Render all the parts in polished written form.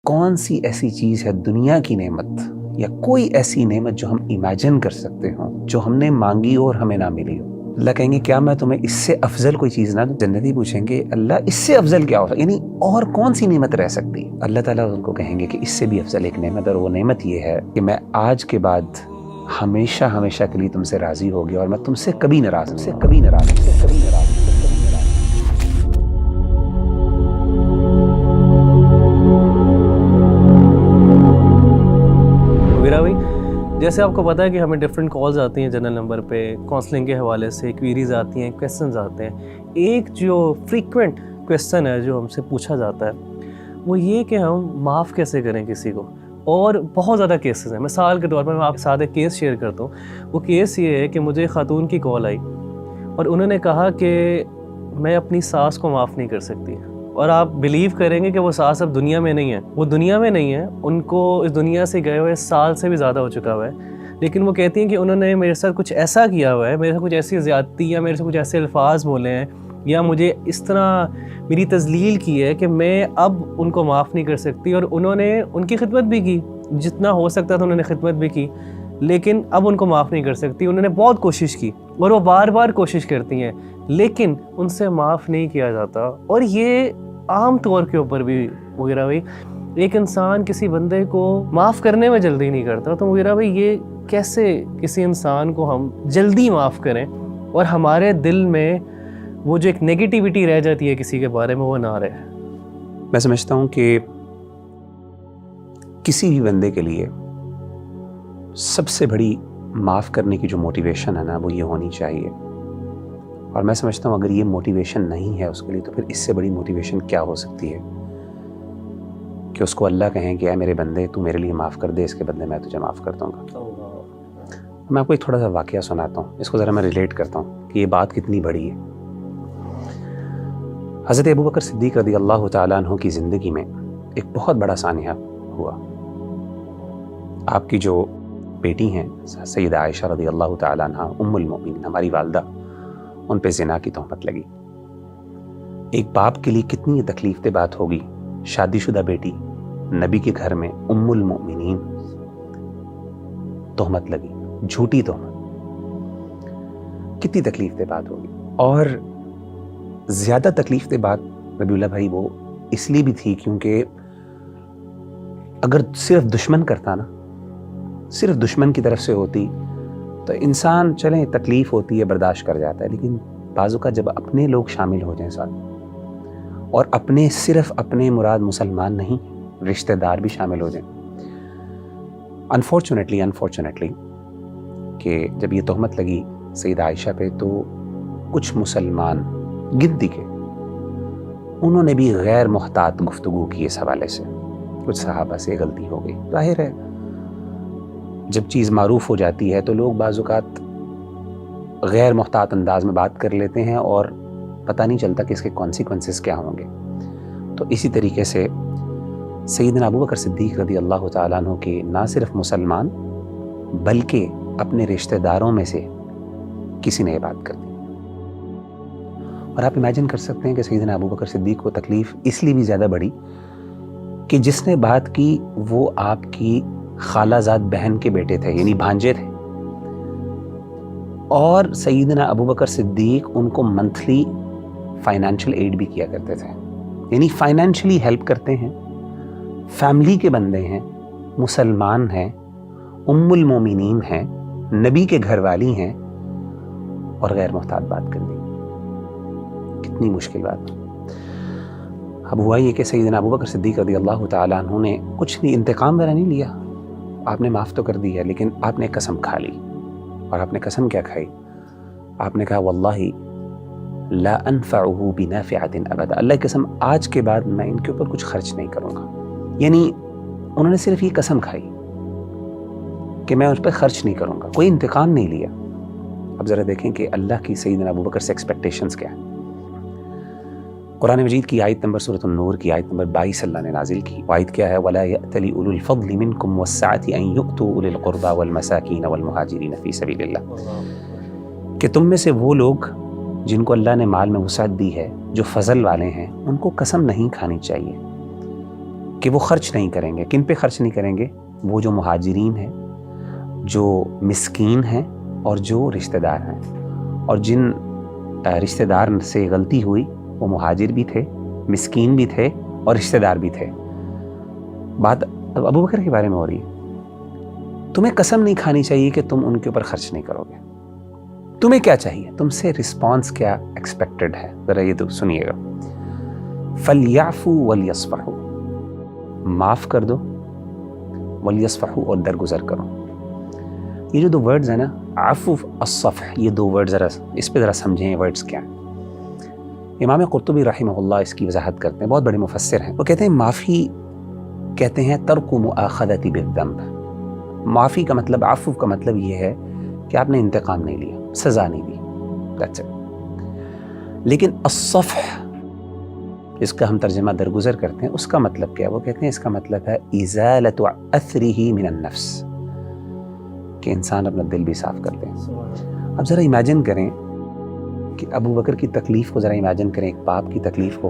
کون سی ایسی چیز ہے دنیا کی نعمت یا کوئی ایسی نعمت جو ہم امیجن کر سکتے ہوں جو ہم نے مانگی اور ہمیں نہ ملی ہو؟ اللہ کہیں گے کیا میں تمہیں اس سے افضل کوئی چیز نہ دوں؟ جنتی پوچھیں گے اللہ اس سے افضل کیا ہو، یعنی اور کون سی نعمت رہ سکتی ہے؟ اللہ تعالیٰ ان کو کہیں گے کہ اس سے بھی افضل ایک نعمت، اور وہ نعمت یہ ہے کہ میں آج کے بعد ہمیشہ ہمیشہ کے لیے تم سے راضی ہو گیا اور میں تم سے کبھی ناراض ہوں، ویرا بھائی، جیسے آپ کو پتا ہے کہ ہمیں ڈفرینٹ کالز آتی ہیں جنرل نمبر پہ کاؤنسلنگ کے حوالے سے، کویریز آتی ہیں، کویسچنز آتے ہیں. ایک جو فریکوینٹ کویسچن ہے جو ہم سے پوچھا جاتا ہے وہ یہ کہ ہم معاف کیسے کریں کسی کو. اور بہت زیادہ کیسز ہیں. مثال کے طور پر میں آپ کے ساتھ ایک کیس شیئر کرتا ہوں. وہ کیس یہ ہے کہ مجھے خاتون کی کال آئی اور انہوں نے کہا کہ میں اپنی ساس کو معاف نہیں کر سکتی. اور آپ بلیو کریں گے کہ وہ ساس اب دنیا میں نہیں ہے، وہ دنیا میں نہیں ہے، ان کو اس دنیا سے گئے ہوئے سال سے بھی زیادہ ہو چکا ہوا ہے. لیکن وہ کہتی ہیں کہ انہوں نے میرے ساتھ کچھ ایسا کیا ہوا ہے، میرے ساتھ کچھ ایسی زیادتی یا میرے سے کچھ ایسے الفاظ بولے ہیں یا مجھے اس طرح میری تذلیل کی ہے کہ میں اب ان کو معاف نہیں کر سکتی. اور انہوں نے ان کی خدمت بھی کی، جتنا ہو سکتا تھا انہوں نے خدمت بھی کی، لیکن اب ان کو معاف نہیں کر سکتی. انہوں نے بہت کوشش کی اور وہ بار بار کوشش کرتی ہیں لیکن ان سے معاف نہیں کیا جاتا. اور یہ عام طور کے اوپر بھی مغیرہ بھائی ایک انسان کسی بندے کو معاف کرنے میں جلدی نہیں کرتا. تو مغیرہ بھائی یہ کیسے کسی انسان کو ہم جلدی معاف کریں اور ہمارے دل میں وہ جو ایک نیگیٹیوٹی رہ جاتی ہے کسی کے بارے میں وہ نہ رہے؟ میں سمجھتا ہوں کہ کسی بھی بندے کے لیے سب سے بڑی معاف کرنے کی جو موٹیویشن ہے نا وہ یہ ہونی چاہیے. اور میں سمجھتا ہوں اگر یہ موٹیویشن نہیں ہے اس کے لیے تو پھر اس سے بڑی موٹیویشن کیا ہو سکتی ہے کہ اس کو اللہ کہیں کہ اے میرے بندے تو میرے لیے معاف کر دے، اس کے بدلے میں تجھے معاف کر دوں گا. میں آپ کو ایک تھوڑا سا واقعہ سناتا ہوں، اس کو ذرا میں ریلیٹ کرتا ہوں کہ یہ بات کتنی بڑی ہے. حضرت ابوبکر صدیق رضی اللہ تعالیٰ عنہ کی زندگی میں ایک بہت بڑا سانحہ ہوا. آپ کی جو بیٹی ہیں سیدہ عائشہ رضی اللہ تعالیٰ عنہ ام المؤمنین، ہماری والدہ، ان پہ زنا کی تہمت لگی. ایک باپ کے لیے کتنی تکلیف دہ بات ہوگی، شادی شدہ بیٹی نبی کے گھر میں ام المؤمنین تہمت لگی، جھوٹی تہمت، کتنی تکلیف دہ بات ہوگی. اور زیادہ تکلیف دہ بات ربیع اللہ بھائی وہ اس لیے بھی تھی کیونکہ اگر صرف دشمن کرتا نا، صرف دشمن کی طرف سے ہوتی تو انسان چلیں تکلیف ہوتی ہے برداشت کر جاتا ہے، لیکن بعض اوقات جب اپنے لوگ شامل ہو جائیں ساتھ، اور اپنے صرف اپنے مراد مسلمان نہیں رشتہ دار بھی شامل ہو جائیں، انفارچونیٹلی کہ جب یہ تہمت لگی سیدہ عائشہ پہ تو کچھ مسلمان گنتی کے انہوں نے بھی غیر محتاط گفتگو کی اس حوالے سے. کچھ صحابہ سے غلطی ہو گئی. ظاہر ہے جب چیز معروف ہو جاتی ہے تو لوگ بعض اوقات غیر محتاط انداز میں بات کر لیتے ہیں اور پتہ نہیں چلتا کہ اس کے کانسیکوینسز کیا ہوں گے. تو اسی طریقے سے سیدنا ابوبکر صدیق رضی اللہ تعالیٰ عنہ کے نہ صرف مسلمان بلکہ اپنے رشتہ داروں میں سے کسی نے یہ بات کر دی. اور آپ امیجن کر سکتے ہیں کہ سیدنا ابوبکر صدیق کو تکلیف اس لیے بھی زیادہ بڑی کہ جس نے بات کی وہ آپ کی خالہ زاد بہن کے بیٹے تھے، یعنی بھانجے تھے. اور سیدنا ابوبکر صدیق ان کو منتھلی فائنینشیل ایڈ بھی کیا کرتے تھے، یعنی فائنینشلی ہیلپ کرتے ہیں. فیملی کے بندے ہیں، مسلمان ہیں، ام المومنین ہیں، نبی کے گھر والی ہیں، اور غیر محتاط بات کر دی. کتنی مشکل بات. اب ہوا یہ کہ سیدنا ابوبکر صدیق رضی اللہ تعالیٰ عنہ نے کچھ نہیں، انتقام وغیرہ نہیں لیا، آپ نے معاف تو کر دیا، لیکن آپ نے قسم کھا لی. اور آپ نے قسم کیا کھائی؟ آپ نے کہا واللہ لا انفعه بنافعة ابدا، اللہ کی قسم آج کے بعد میں ان کے اوپر کچھ خرچ نہیں کروں گا. یعنی انہوں نے صرف یہ قسم کھائی کہ میں اس پہ خرچ نہیں کروں گا، کوئی انتقام نہیں لیا. اب ذرا دیکھیں کہ اللہ کی سیدنا ابوبکر سے ایکسپیکٹیشنز کیا ہیں. قرآن مجید کی آیت نمبر سورۃ النور کی آیت نمبر 22 اللہ نے نازل کی. آیت کیا ہے؟ وَلَا يَأْتَلِ أُولُو الْفَضْلِ مِنْكُمْ وَالسَّعَةِ أَنْ يُؤْتُوا أُولِي الْقُرْبَى وَالْمَسَاكِينَ وَالْمُهَاجِرِينَ فِي سَبِيلِ اللَّهِ، کہ تم میں سے وہ لوگ جن کو اللہ نے مال میں وسعت دی ہے، جو فضل والے ہیں، ان کو قسم نہیں کھانی چاہیے کہ وہ خرچ نہیں کریں گے. کن پہ خرچ نہیں کریں گے؟ وہ جو مہاجرین ہیں, جو مسکین ہیں, اور جو رشتہ دار ہیں. اور جن رشتہ دار سے غلطی ہوئی وہ مہاجر بھی تھے, مسکین بھی تھے, اور رشتہ دار بھی تھے. بات ابو بکر کے بارے میں ہو رہی ہے. تمہیں قسم نہیں کھانی چاہیے کہ تم ان کے اوپر خرچ نہیں کرو گے. تمہیں کیا چاہیے؟ تم سے رسپانس کیا ایکسپیکٹڈ ہے؟ ذرا یہ تو سنیے گا. فَلْيَعْفُوا وَلْيَصْفَحُوا, معاف کر دو, وَلْيَصْفَحُوا, اور درگزر کرو. یہ جو دو ورڈز ہیں نا, عفو, الصفح, یہ دو ورڈ ذرا اس پہ ذرا سمجھیں یہ ورڈز کیا ہیں. امام قرطبی رحمہ اللہ اس کی وضاحت کرتے ہیں, بہت بڑے مفسر ہیں. وہ کہتے ہیں معافی کہتے ہیں ترک مؤاخذۃ بالذنب. معافی کا مطلب, عفو کا مطلب یہ ہے کہ آپ نے انتقام نہیں لیا, سزا نہیں دی, that's it. لیکن الصفح جس کا ہم ترجمہ درگزر کرتے ہیں, اس کا مطلب کیا ہے؟ وہ کہتے ہیں اس کا مطلب ہے ازالۃ اثرہ من النفس, کہ انسان اپنا دل بھی صاف کر دیں. اب ذرا امیجن کریں کہ ابو بکر کی تکلیف کو ذرا امیجن کریں, ایک باپ کی تکلیف کو,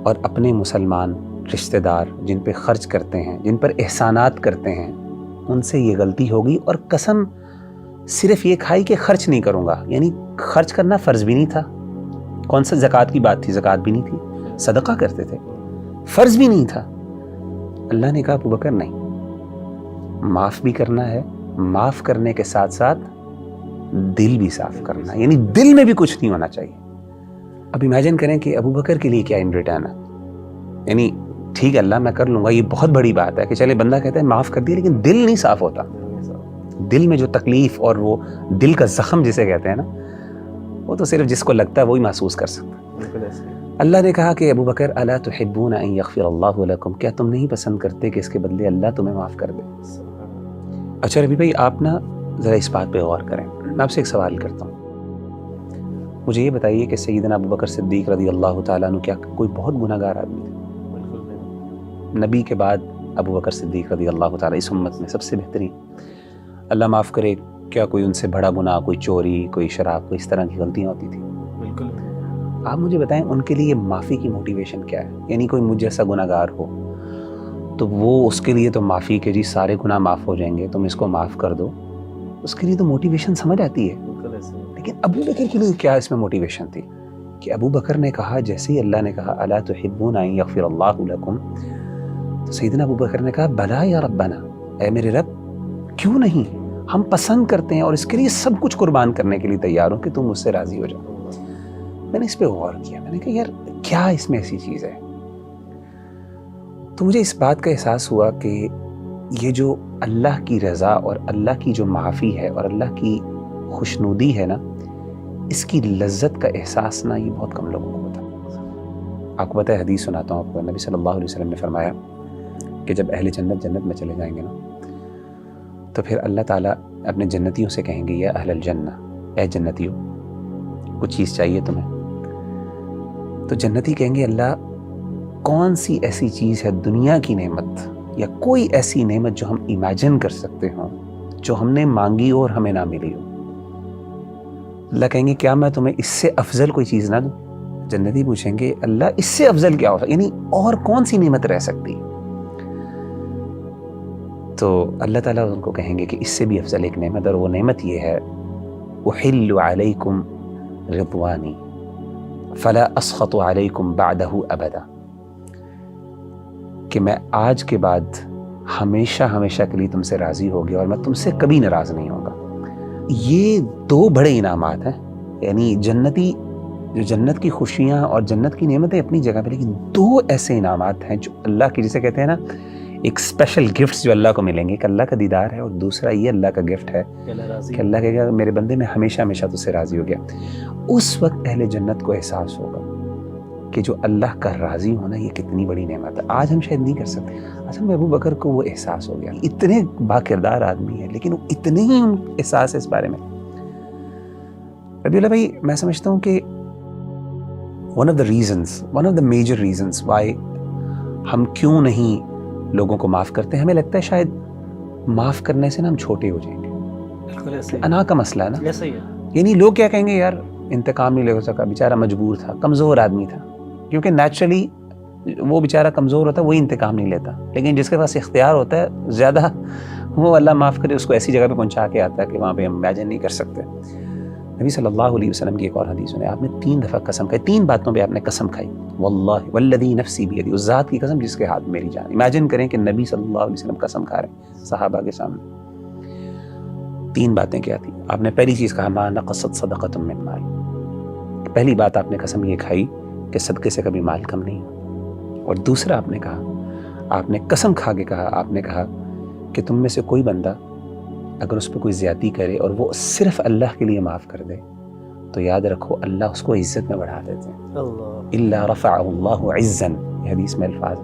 اور اپنے مسلمان رشتہ دار جن پہ خرچ کرتے ہیں, جن پر احسانات کرتے ہیں, ان سے یہ غلطی ہوگی اور قسم صرف یہ کھائی کہ خرچ نہیں کروں گا. یعنی خرچ کرنا فرض بھی نہیں تھا. کون سا زکوٰۃ کی بات تھی؟ زکوٰۃ بھی نہیں تھی. صدقہ کرتے تھے, فرض بھی نہیں تھا. اللہ نے کہا ابو بکر نہیں, معاف بھی کرنا ہے, معاف کرنے کے ساتھ ساتھ دل بھی صاف کرنا ہے. یعنی دل میں بھی کچھ نہیں ہونا چاہیے. اب امیجن کریں کہ ابو بکر کے لیے کیا ان ریٹرن ہے. یعنی ٹھیک ہے اللہ میں کر لوں گا, یہ بہت بڑی بات ہے کہ چلے بندہ کہتا ہے معاف کر دیا, لیکن دل نہیں صاف ہوتا. دل میں جو تکلیف اور وہ دل کا زخم جسے کہتے ہیں نا, وہ تو صرف جس کو لگتا ہے وہی محسوس کر سکتا ہے. اللہ نے کہا کہ ابو بکر الا تحبون ان یغفر اللہ لکم, کیا تم نہیں پسند کرتے کہ اس کے بدلے اللہ تمہیں معاف کر دے؟ اچھا ربی بھائی, آپ نا ذرا اس بات پہ غور کریں. میں آپ سے ایک سوال کرتا ہوں, مجھے یہ بتائیے کہ سیدنا ابو بکر صدیق رضی اللہ تعالیٰ عنہ کیا کوئی بہت گناہ گار آدمی تھے؟ نبی کے بعد ابو بکر صدیق رضی اللہ تعالیٰ اس امت میں سب سے بہترین, اللہ معاف کرے, کیا کوئی ان سے بڑا گناہ, کوئی چوری, کوئی شراب, کوئی اس طرح کی غلطیاں ہوتی تھیں؟ بالکل. آپ مجھے بتائیں ان کے لیے معافی کی موٹیویشن کیا ہے؟ یعنی کوئی مجھ جیسا گناہ گار ہو تو وہ اس کے لیے تو معافی کہ جی سارے گناہ معاف ہو جائیں گے, تم اس کو معاف کر دو, اس کے لیے تو موٹیویشن سمجھ آتی ہے. لیکن ابو بکر کے لیے کیا اس میں موٹیویشن تھی کہ ابو بکر نے کہا, جیسے ہی اللہ نے کہا الا تحبون ان یغفر اللہ لکم, تو سیدنا ابو بکر نے کہا بلا یا ربنا, اے میرے رب کیوں نہیں, ہم پسند کرتے ہیں اور اس کے لیے سب کچھ قربان کرنے کے لیے تیار ہوں کہ تم مجھ سے راضی ہو جاؤ. میں نے اس پہ غور کیا, میں نے کہا یار کیا اس میں ایسی چیز ہے. تو مجھے اس بات کا احساس ہوا کہ یہ جو اللہ کی رضا اور اللہ کی جو معافی ہے اور اللہ کی خوشنودی ہے نا, اس کی لذت کا احساس نا یہ بہت کم لوگوں کو ہوتا. آپ کو پتہ ہے, حدیث سناتا ہوں آپ کو, نبی صلی اللہ علیہ وسلم نے فرمایا کہ جب اہل جنت جنت میں چلے جائیں گے نا, تو پھر اللہ تعالیٰ اپنے جنتیوں سے کہیں گے یا اہل الجنہ, اے جنتیوں کچھ چیز چاہیے تمہیں؟ تو جنتی کہیں گے اللہ کون سی ایسی چیز ہے دنیا کی نعمت یا کوئی ایسی نعمت جو ہم امیجن کر سکتے ہوں جو ہم نے مانگی اور ہمیں نہ ملی ہو. اللہ کہیں گے کیا میں تمہیں اس سے افضل کوئی چیز نہ دوں؟ جنتی پوچھیں گے اللہ اس سے افضل کیا ہو, یعنی اور کون سی نعمت رہ سکتی؟ تو اللہ تعالیٰ ان کو کہیں گے کہ اس سے بھی افضل ایک نعمت, اور وہ نعمت یہ ہے احل علیکم رضوانی فلا اسخط علیکم بعدہ ابدا, کہ میں آج کے بعد ہمیشہ ہمیشہ کے لیے تم سے راضی ہو گیا اور میں تم سے کبھی ناراض نہیں ہوں گا. یہ دو بڑے انعامات ہیں. یعنی جنتی جو جنت کی خوشیاں اور جنت کی نعمتیں اپنی جگہ پہ, لیکن دو ایسے انعامات ہیں جو اللہ کی, جسے کہتے ہیں نا ایک اسپیشل گفٹس جو اللہ کو ملیں گے, کہ اللہ کا دیدار ہے, اور دوسرا یہ اللہ کا گفٹ ہے کہ اللہ کہے گا میرے بندے میں ہمیشہ ہمیشہ تجھ سے راضی ہو گیا. اس وقت اہل جنت کو احساس ہوگا کہ جو اللہ کا راضی ہونا یہ کتنی بڑی نعمت ہے. آج ہم شاید نہیں کر سکتے. اصل میں ابو بکر کو وہ احساس ہو گیا, اتنے با کردار آدمی ہے لیکن وہ اتنے ہی احساس ہے اس بارے میں. ربی اللہ بھائی, میں سمجھتا ہوں کہ one of the major reasons why ہم کیوں نہیں لوگوں کو معاف کرتے ہیں, ہمیں لگتا ہے شاید معاف کرنے سے نا ہم چھوٹے ہو جائیں گے. انا کا مسئلہ ہے نا, یعنی لوگ کیا کہیں گے, یار انتقام نہیں لے سکا, بیچارہ مجبور تھا, کمزور آدمی تھا. کیونکہ نیچرلی وہ بیچارہ کمزور ہوتا ہے وہی انتقام نہیں لیتا، لیکن جس کے پاس اختیار ہوتا ہے زیادہ، وہ اللہ معاف کرے اس کو ایسی جگہ پہ پہنچا کے آتا ہے کہ وہاں پہ ہم امیجن نہیں کر سکتے۔ نبی صلی اللہ علیہ وسلم کی ایک اور حدیث میں آپ نے 3 دفعہ قسم کھائی، 3 باتوں پہ آپ نے قسم کھائی، واللہ والذی نفسی بیدی، اس ذات کی قسم جس کے ہاتھ میری جان۔ امیجن کریں کہ نبی صلی اللہ علیہ وسلم قسم کھا رہے ہیں صحابہ کے سامنے۔ 3 باتیں کیا تھی؟ آپ نے پہلی چیز کہا ما نقصت صدقۃ من مال، پہلی بات آپ نے قسم یہ کھائی کہ صدقے سے کبھی مال کم نہیں ہو۔ اور دوسرا آپ نے کہا، آپ نے قسم کھا کے کہا، آپ نے کہا کہ تم میں سے کوئی بندہ اگر اس پہ کوئی زیادتی کرے اور وہ صرف اللہ کے لیے معاف کر دے تو یاد رکھو اللہ اس کو عزت میں بڑھا دیتے ہیں، الا رفعہ اللہ عزا، یہ حدیث میں الفاظ۔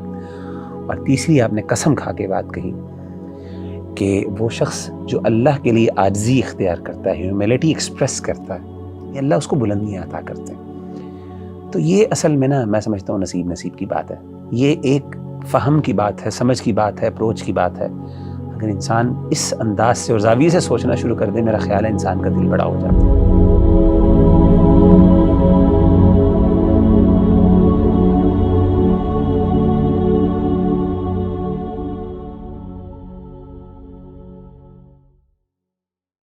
اور تیسری آپ نے قسم کھا کے بات کہی کہ وہ شخص جو اللہ کے لیے عاجزی اختیار کرتا ہے، ہیوملٹی ایکسپریس کرتا ہے، یہ اللہ اس کو بلندیاں عطا کرتے ہیں۔ تو یہ اصل میں نا میں سمجھتا ہوں نصیب کی بات ہے، یہ ایک فہم کی بات ہے، سمجھ کی بات ہے، اپروچ کی بات ہے۔ اگر انسان اس انداز سے اور زاویے سے سوچنا شروع کر دے، میرا خیال ہے انسان کا دل بڑا ہو جاتا ہے۔